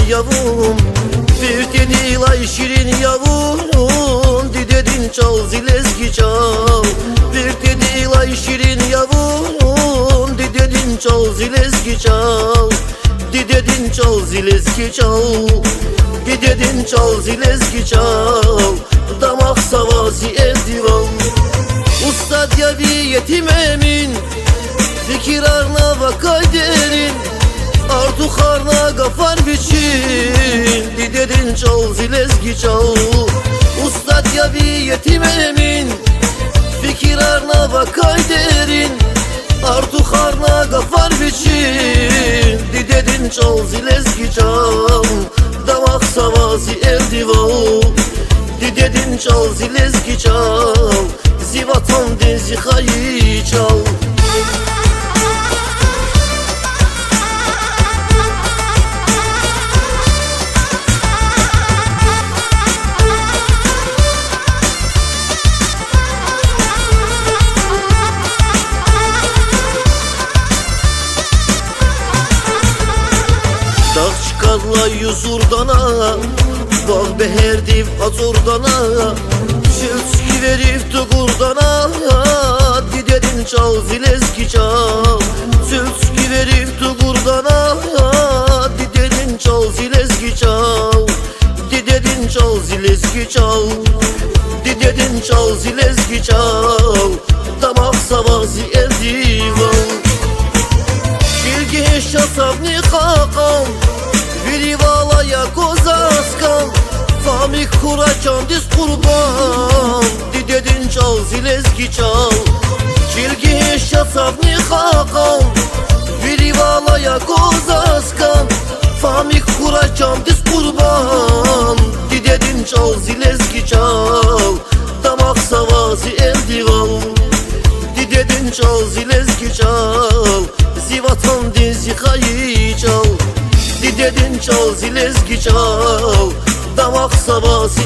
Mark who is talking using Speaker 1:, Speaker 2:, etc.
Speaker 1: yavrum, Firteni lay şirin yavrum, Didedin çal zilezgi çal. Firteni lay şirin yavrum, Didedin çal zilezgi çal. Didedin çal zilezgi çal. Didedin çal zilezgi çal. Damak savası eldivan. Ustad yavi yetim emin, fikir arna vakay derin, Artu karna gafar biçin, Didedin çal zilezgi çal. Ustad yavi yetim emin, fikir arna vakay derin, Artu karna gafar biçin, Didedin çal zilezgi çal. Damak savası eldivan. Didedin çal zilezgi çal. Zivatan denzi hayi çal. Dağ çıkarla yüzurdana, bak beherdiv azurdana, Şılçki verip tuğurdana, Didedin çal zilezgi çal. Şılçki verip tuğurdana, Didedin çal zilezgi çal. Didedin çal zilezgi çal. Didedin çal zilezgi çal. Damak savazı eldivan. Şilge şasavni kakam, Virivalaya kozaskan, Famik kuraçan diz kurban, Didedin çal zilezgi çal. Çilgi şasavni kakam, Virivalaya kozaskan, Famik kuraçan diz kurban, Didedin çal zilezgi çal. Damak savası eldivan. Didedin çal zilezgi çal. Zivatan denzi hayi çal. Didedin çal zilezgi çal. Damak savası